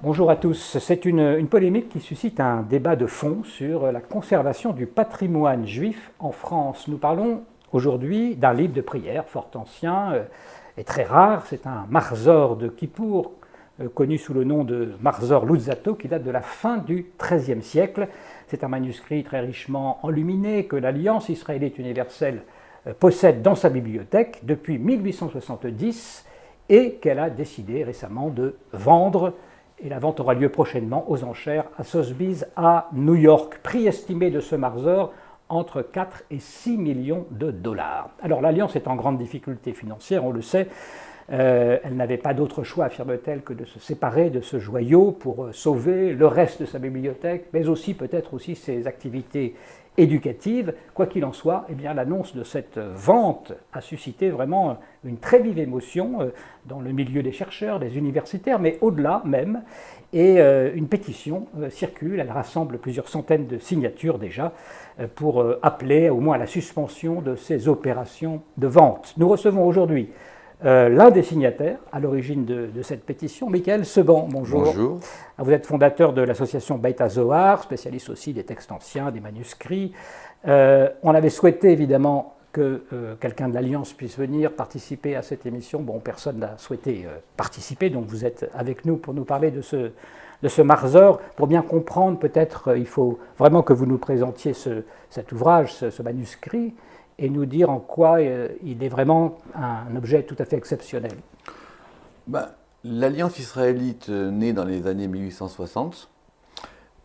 Bonjour à tous. C'est une polémique qui suscite un débat de fond sur la conservation du patrimoine juif en France. Nous parlons aujourd'hui d'un livre de prière fort ancien et très rare. C'est un Marzor de Kippour, connu sous le nom de Marzor Luzzatto, qui date de la fin du XIIIe siècle. C'est un manuscrit très richement enluminé que l'Alliance israélite universelle possède dans sa bibliothèque depuis 1870 et qu'elle a décidé récemment de vendre. Et la vente aura lieu prochainement aux enchères à Sotheby's à New York. Prix estimé de ce Marzor entre 4 et 6 millions de dollars. Alors l'Alliance est en grande difficulté financière, on le sait. Elle n'avait pas d'autre choix, affirme-t-elle, que de se séparer de ce joyau pour sauver le reste de sa bibliothèque, mais aussi peut-être aussi ses activités éducative. Quoi qu'il en soit, eh bien, l'annonce de cette vente a suscité vraiment une très vive émotion dans le milieu des chercheurs, des universitaires, mais au-delà même. Et une pétition circule, elle rassemble plusieurs centaines de signatures déjà pour appeler au moins à la suspension de ces opérations de vente. Nous recevons aujourd'hui l'un des signataires à l'origine de cette pétition, Michael Seban. Bonjour. Bonjour. Vous êtes fondateur de l'association Beit HaZohar, spécialiste aussi des textes anciens, des manuscrits. On avait souhaité évidemment que quelqu'un de l'Alliance puisse venir participer à cette émission. Bon, personne n'a souhaité participer, donc vous êtes avec nous pour nous parler de ce Marzor. Pour bien comprendre, peut-être il faut vraiment que vous nous présentiez cet ouvrage, ce manuscrit, et nous dire en quoi il est vraiment un objet tout à fait exceptionnel. L'Alliance israélite naît dans les années 1860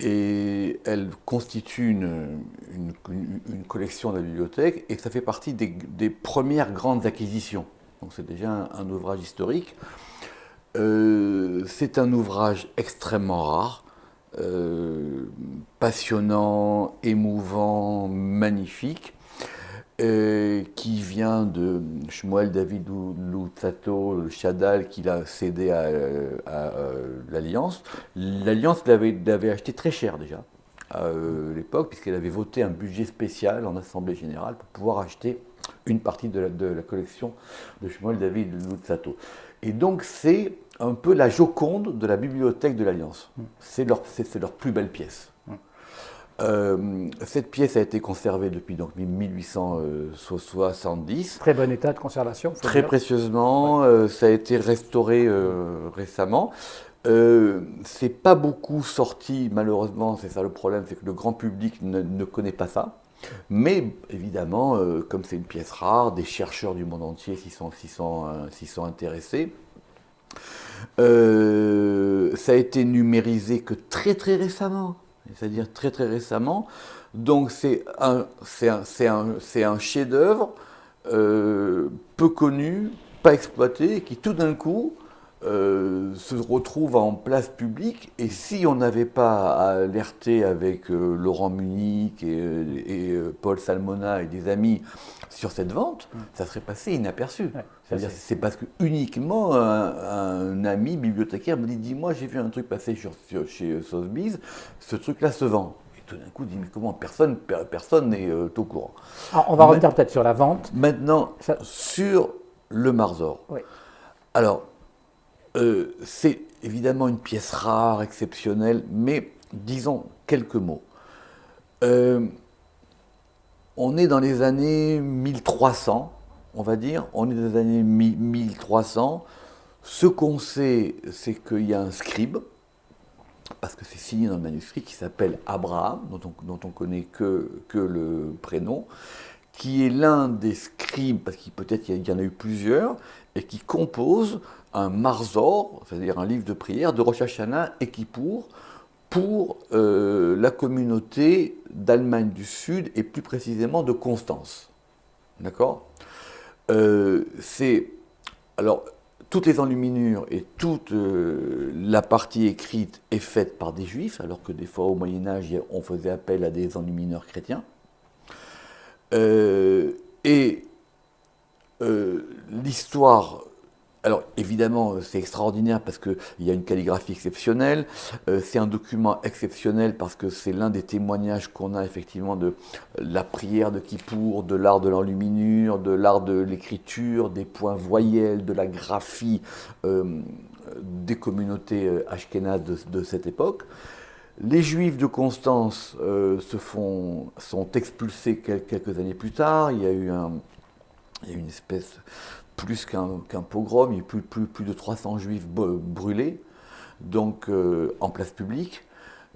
et elle constitue une collection de la bibliothèque et ça fait partie des premières grandes acquisitions. Donc c'est déjà un ouvrage historique. C'est un ouvrage extrêmement rare, passionnant, émouvant, magnifique. Qui vient de Shmuel David Luzzatto, le Chadal, qu'il a cédé à l'Alliance. L'Alliance l'avait acheté très cher déjà à l'époque, puisqu'elle avait voté un budget spécial en Assemblée Générale pour pouvoir acheter une partie de la collection de Shmuel David Luzzatto. Et donc c'est un peu la Joconde de la bibliothèque de l'Alliance. C'est leur plus belle pièce. Cette pièce a été conservée depuis donc 1870. Très bon état de conservation. Très précieusement, ouais. Ça a été restauré récemment. C'est pas beaucoup sorti, malheureusement, c'est ça le problème, c'est que le grand public ne connaît pas ça. Mais évidemment, comme c'est une pièce rare, des chercheurs du monde entier s'y sont intéressés. Ça a été numérisé que très très récemment. C'est-à-dire très très récemment. Donc c'est un chef-d'œuvre peu connu, pas exploité, qui tout d'un coup se retrouve en place publique. Et si on n'avait pas alerté avec Laurent Munich et Paul Salmona et des amis sur cette vente, ça serait passé inaperçu. Ouais, c'est-à-dire c'est parce que uniquement un ami bibliothécaire me dit dis-moi j'ai vu un truc passer chez Sotheby's, ce truc-là se vend. Et tout d'un coup, dit mais comment personne n'est au courant. Alors, on va revenir peut-être sur la vente. Maintenant, sur le Marzor. Oui. Alors, c'est évidemment une pièce rare, exceptionnelle, mais disons quelques mots. On est dans les années 1300, on va dire. On est dans les années 1300. Ce qu'on sait, c'est qu'il y a un scribe, parce que c'est signé dans le manuscrit, qui s'appelle Abraham, dont on connaît que le prénom, qui est l'un des scribes, parce qu'il peut-être il y en a eu plusieurs, et qui compose un Marzor, c'est-à-dire un livre de prière de Rosh Hashanah et Kippour, pour la communauté d'Allemagne du Sud et plus précisément de Constance. D'accord ? Alors, toutes les enluminures et toute la partie écrite est faite par des juifs, alors que des fois au Moyen-Âge, on faisait appel à des enlumineurs chrétiens. L'histoire Alors évidemment, c'est extraordinaire parce qu'il y a une calligraphie exceptionnelle, c'est un document exceptionnel parce que c'est l'un des témoignages qu'on a effectivement de la prière de Kippour, de l'art de l'enluminure, de l'art de l'écriture, des points voyelles, de la graphie des communautés ashkénazes de cette époque. Les Juifs de Constance sont expulsés quelques années plus tard, il y a eu une espèce... plus qu'un pogrom, il y a eu plus de 300 juifs brûlés, donc en place publique.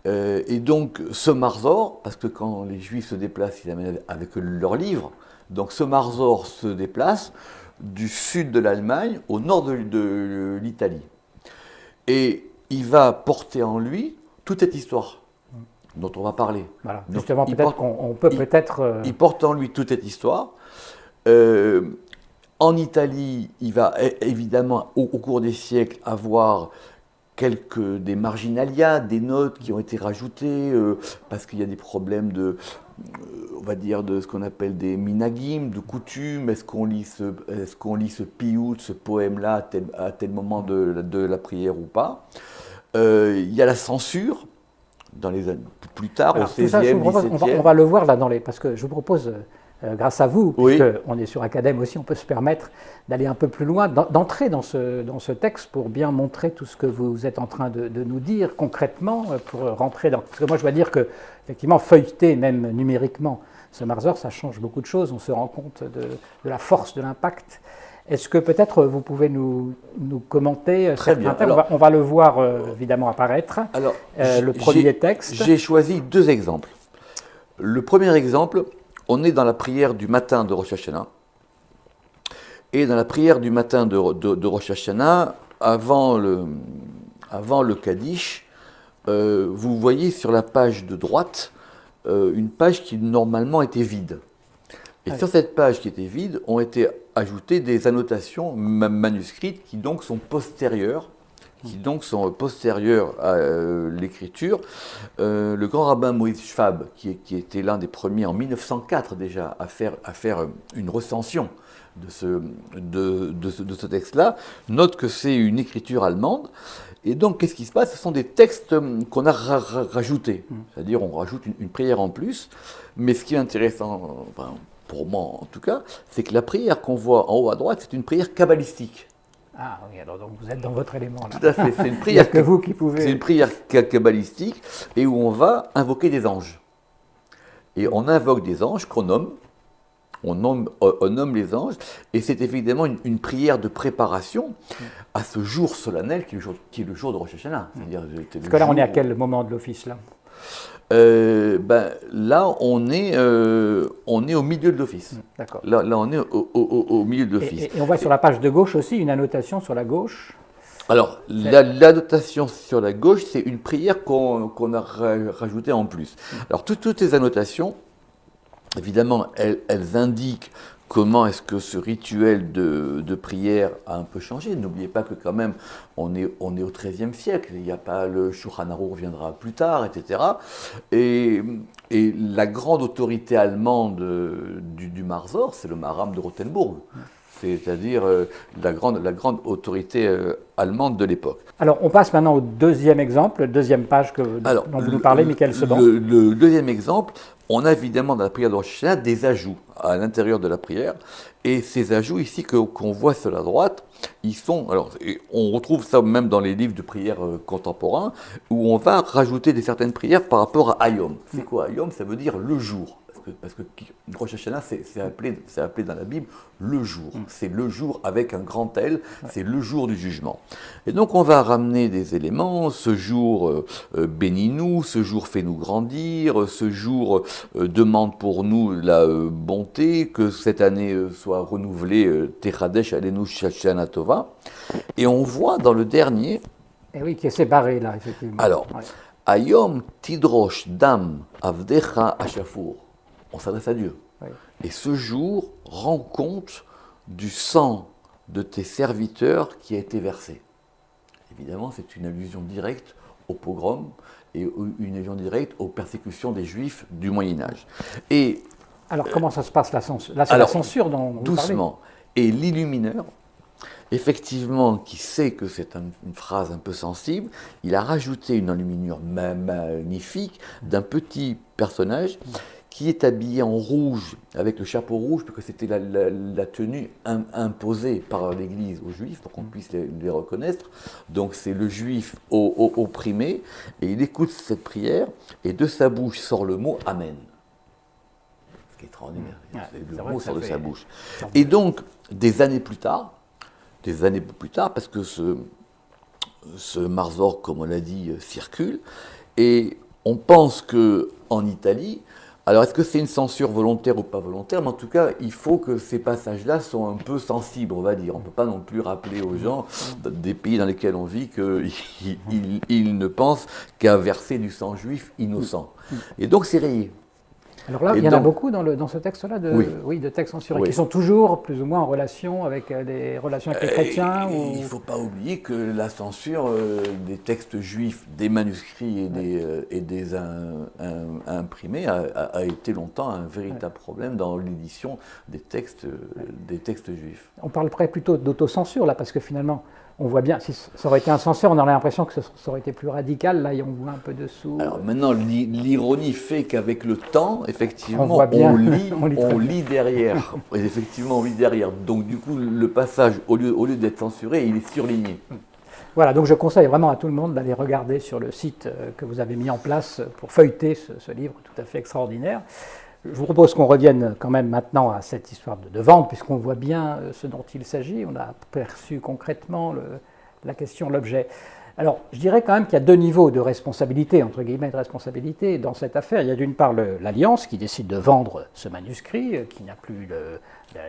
Et donc ce Marzor, parce que quand les juifs se déplacent, ils amènent avec leurs livres, donc ce Marzor se déplace du sud de l'Allemagne au nord de l'Italie. Et il va porter en lui toute cette histoire dont on va parler. Voilà, donc, justement, peut-être qu'on peut peut-être... Il porte en lui toute cette histoire. En Italie, il va évidemment, au cours des siècles, avoir des marginalia, des notes qui ont été rajoutées, parce qu'il y a des problèmes on va dire, de ce qu'on appelle des minagim, de coutumes. Est-ce qu'on lit ce piout, ce poème-là, à tel moment de la prière ou pas? Il y a la censure, dans les années plus tard, Alors, au XVIe, XVIIe. On va le voir là parce que je vous propose... grâce à vous, oui. puisqu'on est sur Acadème aussi, on peut se permettre d'aller un peu plus loin, d'entrer dans ce texte pour bien montrer tout ce que vous êtes en train de nous dire concrètement, pour rentrer dans... Parce que moi je dois dire que, effectivement, feuilleter, même numériquement, ce Marzor, ça change beaucoup de choses, on se rend compte de la force, de l'impact. Est-ce que peut-être vous pouvez nous commenter certains textes? On va le voir évidemment apparaître, alors, le premier texte. J'ai choisi deux exemples. Le premier exemple... On est dans la prière du matin de Rosh Hashanah. Et dans la prière du matin de Rosh Hashanah, avant le Kaddish, vous voyez sur la page de droite une page qui normalement était vide. Et sur cette page qui était vide, ont été ajoutées des annotations manuscrites qui donc sont postérieures à l'écriture. Le grand rabbin Moïse Schwab, qui était l'un des premiers en 1904 déjà à faire une recension de ce texte-là, note que c'est une écriture allemande. Et donc, qu'est-ce qui se passe? Ce sont des textes qu'on a rajoutés. C'est-à-dire, on rajoute une prière en plus. Mais ce qui est intéressant, enfin, pour moi en tout cas, c'est que la prière qu'on voit en haut à droite, c'est une prière kabbalistique. Ah oui, alors donc vous êtes dans votre élément là. Tout à fait, c'est une prière, que vous qui pouvez... c'est une prière kabbalistique et où on va invoquer des anges. Et on invoque des anges qu'on nomme, on nomme les anges, et c'est évidemment une prière de préparation à ce jour solennel qui est le jour de Rosh Hashanah. Parce que là, on est à quel moment de l'office là? Là, on est au milieu de l'office. D'accord. Là, on est au milieu de l'office. Et on voit sur la page de gauche aussi une annotation sur la gauche. Alors, l'annotation sur la gauche, c'est une prière qu'on a rajoutée en plus. Alors, toutes les annotations, évidemment, elles indiquent comment est-ce que ce rituel de prière a un peu changé. N'oubliez pas que quand même, on est au XIIIe siècle. Il n'y a pas le Shulchan Aruch viendra plus tard, etc. Et la grande autorité allemande du Marzor, c'est le Maharam de Rothenburg. C'est-à-dire la grande autorité allemande de l'époque. Alors, on passe maintenant au deuxième exemple, deuxième page dont vous nous parlez, Michael Seban. Le deuxième exemple, on a évidemment dans la prière de Rosh Hashanah des ajouts à l'intérieur de la prière. Et ces ajouts ici qu'on voit sur la droite, ils sont... Alors, on retrouve ça même dans les livres de prière contemporains, où on va rajouter certaines prières par rapport à Hayom. C'est quoi Hayom? Ça veut dire le jour. Parce que Rosh Hashanah, c'est appelé dans la Bible le jour. C'est le jour avec un grand L, c'est le jour du jugement. Et donc on va ramener des éléments, ce jour bénis-nous, ce jour fais-nous grandir, ce jour demande pour nous la bonté, que cette année soit renouvelée, Techadesh Alenu Shana Tova. Et on voit dans le dernier... Et oui, qui est séparé là, effectivement. Alors, Ayom Tidrosh Dam Avdecha Ashafur. On s'adresse à Dieu. Oui. Et ce jour rend compte du sang de tes serviteurs qui a été versé. Évidemment, c'est une allusion directe au pogrom et une allusion directe aux persécutions des Juifs du Moyen-Âge. Et alors, comment ça se passe la censure? Là, c'est la censure dont vous doucement. parlez. Et l'illumineur, effectivement, qui sait que c'est une phrase un peu sensible, il a rajouté une enluminure magnifique d'un petit personnage qui est habillé en rouge, avec le chapeau rouge, parce que c'était la tenue imposée par l'Église aux Juifs, pour qu'on puisse les reconnaître. Donc c'est le Juif opprimé, et il écoute cette prière, et de sa bouche sort le mot « Amen ». Ce qui est extraordinaire, le mot sort de sa bouche. Et donc, des années plus tard, parce que ce Marzor, comme on l'a dit, circule, et on pense qu'en Italie, alors est-ce que c'est une censure volontaire ou pas volontaire, mais en tout cas, il faut que ces passages-là soient un peu sensibles, on va dire. On ne peut pas non plus rappeler aux gens des pays dans lesquels on vit qu'ils ne pensent qu'à verser du sang juif innocent. Et donc c'est rayé. Alors là, il y en a beaucoup dans ce texte-là de textes censurés, qui sont toujours plus ou moins en relation avec les relations avec les chrétiens. Il ne faut pas oublier que la censure des textes juifs, des manuscrits et des imprimés a été longtemps un véritable problème dans l'édition des textes juifs. On parlerait plutôt d'autocensure, là, parce que finalement, on voit bien, si ça aurait été un censeur, on aurait l'impression que ça aurait été plus radical. Là, on voit un peu dessous. Alors maintenant, l'ironie fait qu'avec le temps, effectivement, on lit derrière. Effectivement, on lit derrière. Donc du coup, le passage, au lieu d'être censuré, il est surligné. Voilà, donc je conseille vraiment à tout le monde d'aller regarder sur le site que vous avez mis en place pour feuilleter ce livre tout à fait extraordinaire. Je vous propose qu'on revienne quand même maintenant à cette histoire de vente, puisqu'on voit bien ce dont il s'agit. On a perçu concrètement la question, l'objet. Alors, je dirais quand même qu'il y a deux niveaux de responsabilité, entre guillemets, de responsabilité dans cette affaire. Il y a d'une part l'Alliance qui décide de vendre ce manuscrit, qui n'a plus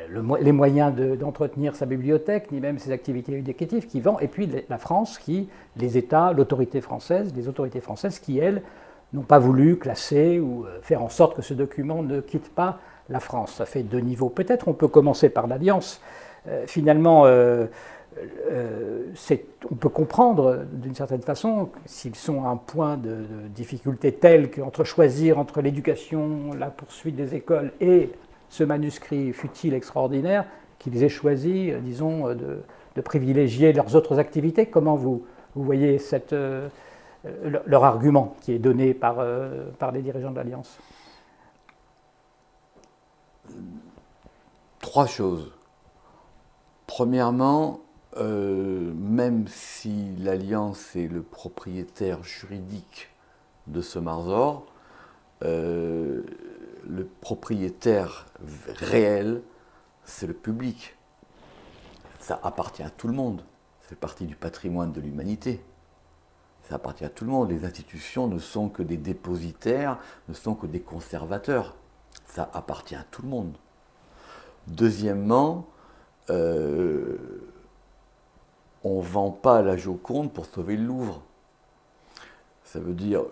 les moyens d'entretenir sa bibliothèque, ni même ses activités éducatives, qui vend, et puis la France, les États, les autorités françaises qui, elles, n'ont pas voulu classer ou faire en sorte que ce document ne quitte pas la France. Ça fait deux niveaux. Peut-être on peut commencer par l'Alliance. Finalement, on peut comprendre d'une certaine façon s'ils sont à un point de difficulté tel qu'entre choisir entre l'éducation, la poursuite des écoles et ce manuscrit futile extraordinaire, qu'ils aient choisi, disons, de privilégier leurs autres activités. Comment vous voyez leur argument qui est donné par les dirigeants de l'Alliance? Trois choses. Premièrement, même si l'Alliance est le propriétaire juridique de ce Marzor, le propriétaire réel, c'est le public. Ça appartient à tout le monde. Ça fait partie du patrimoine de l'humanité. Ça appartient à tout le monde. Les institutions ne sont que des dépositaires, ne sont que des conservateurs. Ça appartient à tout le monde. Deuxièmement, on ne vend pas la Joconde pour sauver le Louvre. Ça veut dire,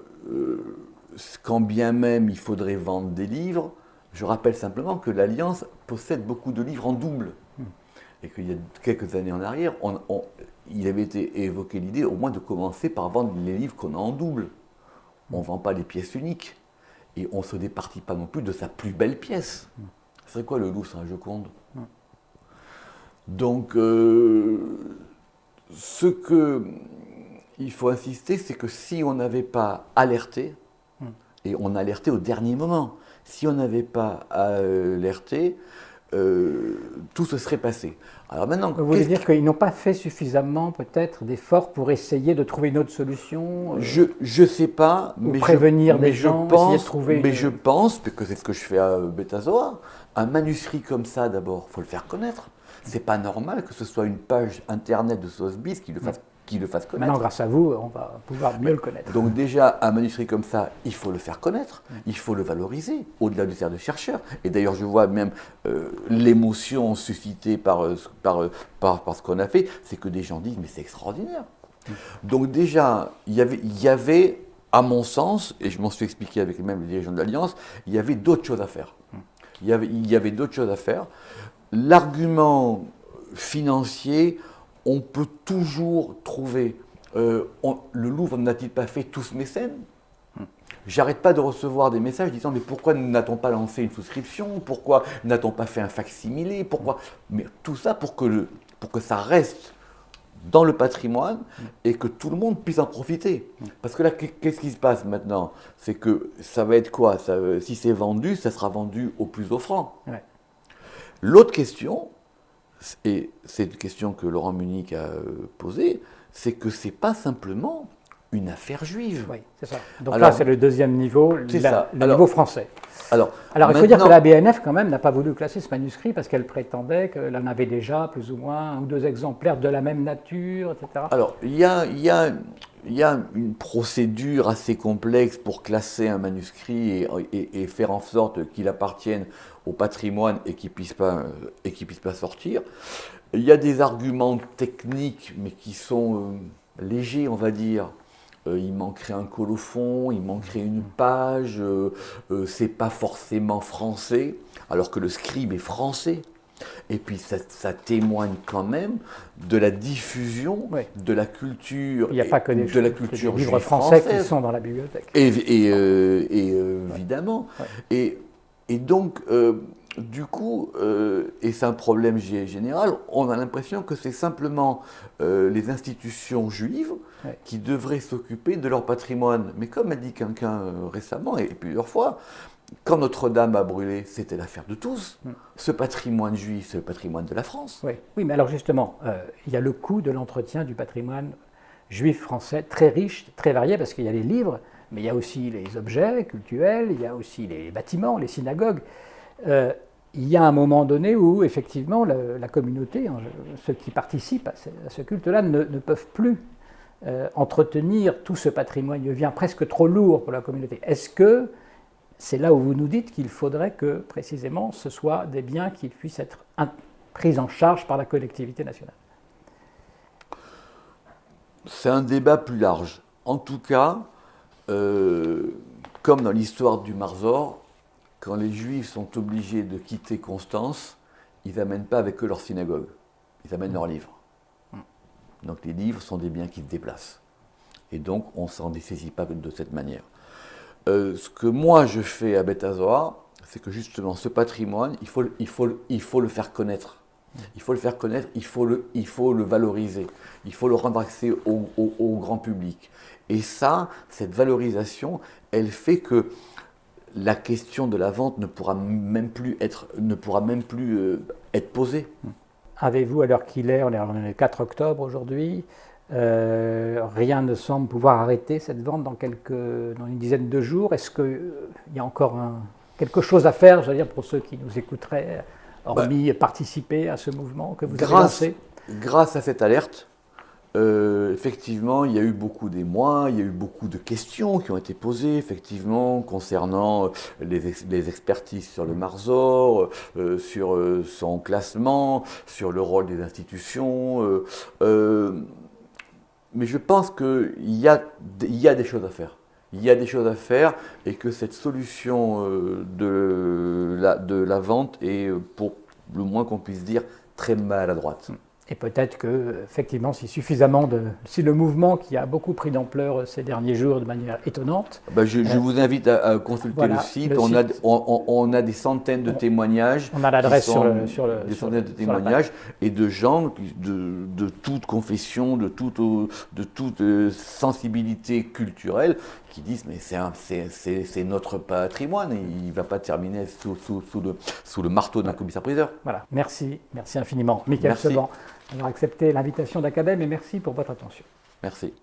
quand bien même il faudrait vendre des livres, je rappelle simplement que l'Alliance possède beaucoup de livres en double. Et qu'il y a quelques années en arrière, il avait été évoqué l'idée au moins de commencer par vendre les livres qu'on a en double. On ne vend pas les pièces uniques. Et on ne se départit pas non plus de sa plus belle pièce. Ce serait quoi le Louvre sans la Joconde? Donc, ce qu'il faut insister, c'est que si on n'avait pas alerté, et on a alerté au dernier moment, si on n'avait pas alerté, tout se serait passé. Alors maintenant, vous voulez dire qu'ils n'ont pas fait suffisamment peut-être d'efforts pour essayer de trouver une autre solution Je ne sais pas, mais prévenir des gens, essayer de trouver je pense, parce que c'est ce que je fais à Betazoa, un manuscrit comme ça d'abord, il faut le faire connaître. C'est pas normal que ce soit une page internet de Sotheby's qui le fasse connaître. Maintenant, grâce à vous, on va pouvoir mieux le connaître. Donc déjà, un manuscrit comme ça, il faut le faire connaître, il faut le valoriser, au-delà du cercle de chercheurs. Et d'ailleurs, je vois même l'émotion suscitée par ce qu'on a fait, c'est que des gens disent, mais c'est extraordinaire. Donc déjà, il y avait, à mon sens, et je m'en suis expliqué avec même les dirigeants de l'Alliance, il y avait d'autres choses à faire. Il y avait d'autres choses à faire. L'argument financier, on peut toujours trouver. Le Louvre n'a-t-il pas fait tous mécènes? J'arrête pas de recevoir des messages disant mais pourquoi n'a-t-on pas lancé une souscription? Pourquoi n'a-t-on pas fait un facsimilé? Pourquoi? Mais tout ça pour que pour que ça reste dans le patrimoine et que tout le monde puisse en profiter. Parce que là, qu'est-ce qui se passe maintenant? C'est que ça va être quoi? Si c'est vendu, ça sera vendu au plus offrant. Ouais. L'autre question, et c'est une question que Laurent Munich a posée, c'est que ce n'est pas simplement une affaire juive. Oui, c'est ça. Donc alors, là, c'est le deuxième niveau, niveau français. Alors il faut dire que la BNF, quand même, n'a pas voulu classer ce manuscrit parce qu'elle prétendait qu'elle en avait déjà plus ou moins 1 ou 2 exemplaires de la même nature, etc. Alors, il y a une procédure assez complexe pour classer un manuscrit et faire en sorte qu'il appartienne au patrimoine et qu'il ne puisse pas sortir. Il y a des arguments techniques, mais qui sont légers, on va dire. Il manquerait un colophon, il manquerait une page, c'est pas forcément français, alors que le scribe est français. Et puis ça témoigne quand même de la diffusion de la culture. Il n'y a pas que des livres français qui sont dans la bibliothèque. Évidemment. Ouais. Et donc, du coup, et c'est un problème général, on a l'impression que c'est simplement les institutions juives qui devraient s'occuper de leur patrimoine. Mais comme a dit quelqu'un récemment, et plusieurs fois, quand Notre-Dame a brûlé, c'était l'affaire de tous. Ce patrimoine juif, c'est le patrimoine de la France. Oui, mais alors justement, il y a le coût de l'entretien du patrimoine juif français, très riche, très varié, parce qu'il y a les livres, mais il y a aussi les objets cultuels, il y a aussi les bâtiments, les synagogues. Il y a un moment donné où, effectivement, la communauté, ceux qui participent à ce culte-là, ne peuvent plus entretenir tout ce patrimoine. Il devient presque trop lourd pour la communauté. Est-ce que c'est là où vous nous dites qu'il faudrait que, précisément, ce soit des biens qui puissent être pris en charge par la collectivité nationale? C'est un débat plus large. En tout cas, comme dans l'histoire du Marzor, quand les Juifs sont obligés de quitter Constance, ils n'amènent pas avec eux leur synagogue, ils amènent leurs livres. Donc les livres sont des biens qui se déplacent. Et donc on ne s'en dessaisit pas de cette manière. Ce que moi je fais à Beth Azoar, c'est que justement ce patrimoine, il faut le faire connaître. Il faut le faire connaître, il faut le valoriser, il faut le rendre accès au grand public. Et ça, cette valorisation, elle fait que la question de la vente ne pourra même plus être posée. Avez-vous, à l'heure qu'il est, on est le 4 octobre aujourd'hui, rien ne semble pouvoir arrêter cette vente dans une dizaine de jours? Est-ce qu'il y a encore quelque chose à faire, je veux dire, pour ceux qui nous écouteraient, hormis participer à ce mouvement que vous avez lancé? Grâce à cette alerte, effectivement, il y a eu beaucoup d'émois, il y a eu beaucoup de questions qui ont été posées, effectivement, concernant les expertises sur le Marzor, sur son classement, sur le rôle des institutions. Mais je pense qu'il y a des choses à faire. Il y a des choses à faire et que cette solution de la vente est, pour le moins qu'on puisse dire, très maladroite. Et peut-être que, effectivement, si le mouvement qui a beaucoup pris d'ampleur ces derniers jours de manière étonnante. Je vous invite à consulter le site. On a des centaines de témoignages. On a l'adresse des centaines de témoignages et de gens de toute confession, de toute sensibilité culturelle qui disent mais c'est notre patrimoine et il ne va pas terminer sous le marteau d'un commissaire-priseur. Voilà, merci infiniment. Michael Seban, d'avoir accepté l'invitation d'Academ et merci pour votre attention. Merci.